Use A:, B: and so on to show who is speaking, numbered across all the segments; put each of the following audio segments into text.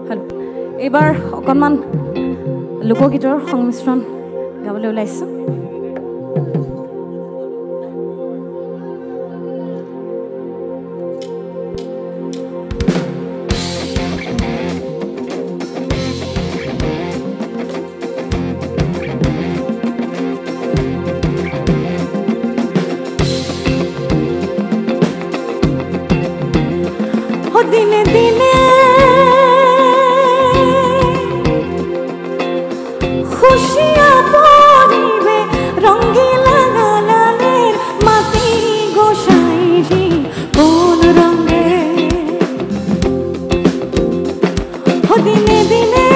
A: Hello' এইবাৰ অকণমান লোকগীতৰ সংমিশ্ৰণ গাবলৈ ওলাইছোঁ। দিনে দিনে খুশিয়া পরিবে রঙ্গিলা গালালের মাটি গোসাইজি কোন রঙে দিনে দিনে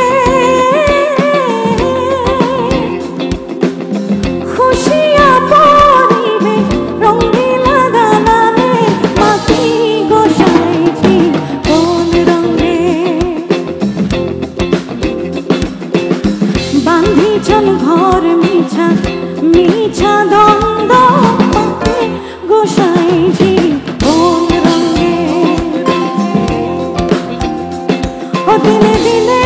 A: খুশিয়া পরিবে রঙ্গিলা গালালের মাটি গোসাইজি বান্ধিছন ঘর মিছা মিছা দ্বন্দ্ব গোসাইজি কোন রঙে ও দিনে দিনে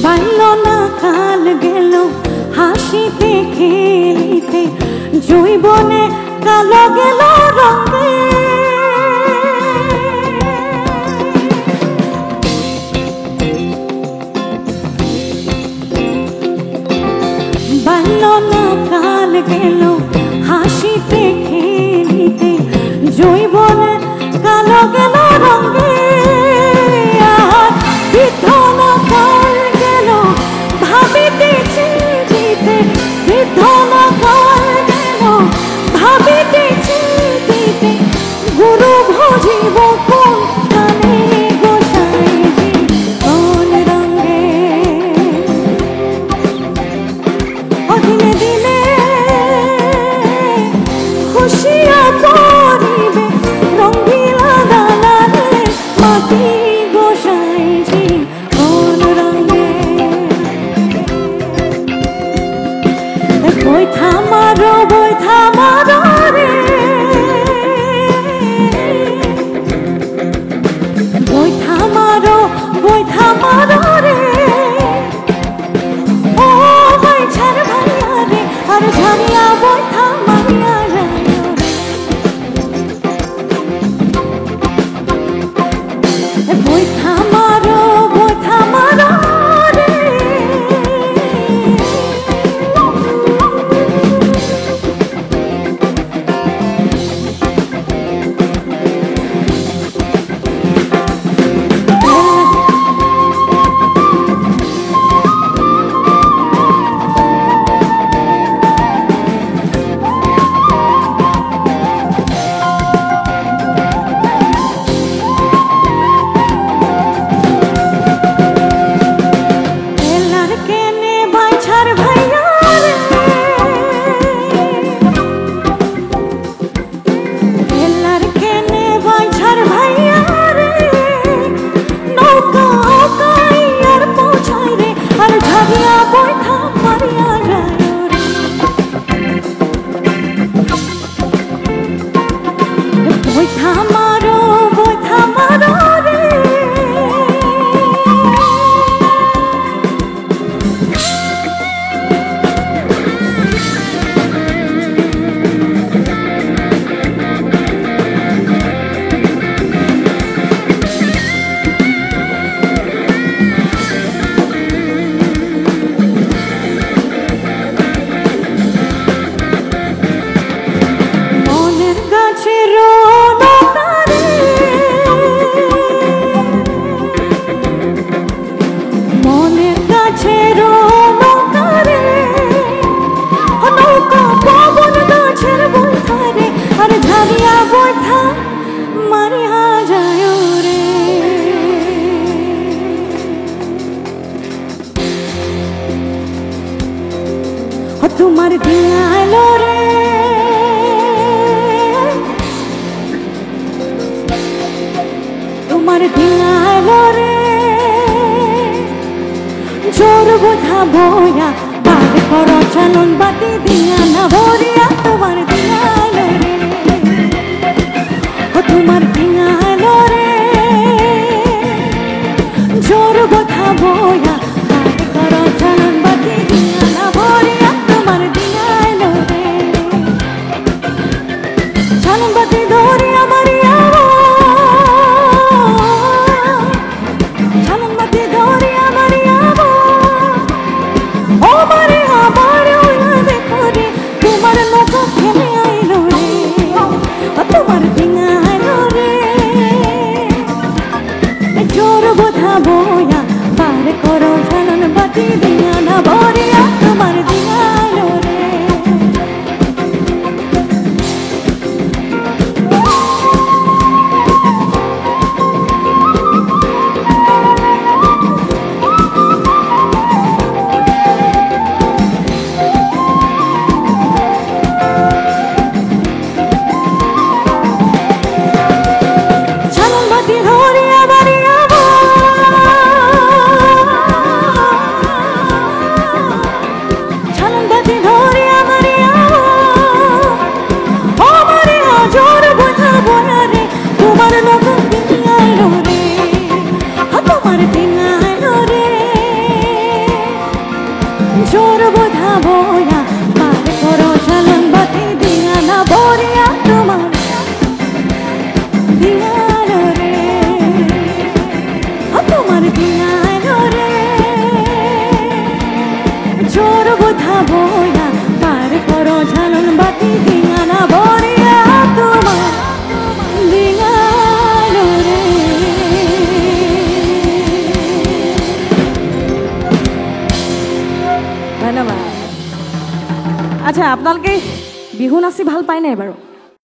A: বাল্যনা কাল গেল হাসিতে খেলিতে জৈবনে কালো গেল রঙে বাল্যনা কাল গেল হাসিতে খেলিতে জৈবনে কালো গেল রঙে বিধনা কাল গেল ভাবিতে চিন্তিতে বিধনা কাল গেল ভাবিতে চিন্তিতে গুরু ভজিব কোন কানে গোসাইজি কোন রঙে দিনে দিনে খুশিয়া পরিবে রঙ্গিলা গালালের মাটি গোসাইজি কোন রঙে বৈঠা মারো রে বৈঠা মারো রে ও ভাই ছাড় ভাইয়া রে আর ঝাড়িয়া বৈঠা মারিয়া রে বৈঠা মারো রে তোমার দিয়ালো রে তোমার দিয়ালো রে জোর বোঝা বইয়া বার করো চালন বাতি দিয়া না ভরিয়া তোমার দিয়ালো রে ও তোমার দিয়ালো রে জোর বোঝা বইয়া বার করো চালন বাতি দিয়া না ভরিয়া তোমার দিয়ালো রে চালন বাতি ধরিয়া মারিয়া চালন বাতি ধরিয়া মারিয়া ও মারে আমার ওইলা দেখো রে তোমার নৌকা ফেলে আইলো রে ও তোমার দিঙালো রে জোর বোঝা বইয়া পার করো চালন বাতি দিয়া না ভরিয়া তোমার দিঙালো রে জোর বোঝা বইয়া পার করো চালন বাতি দিয়া না ভরিয়া তোমার দিয়ালো রে তোমার দিয়ালো রে জোর বোঝা বইয়া পার করো চালন বাতি দিয়া না ভরিয়া তোমার দিয়ালো রে। ধন্যবাদ। আচ্ছা আপোনালোকে বিহু নাচি ভাল পায় নাই বাৰু?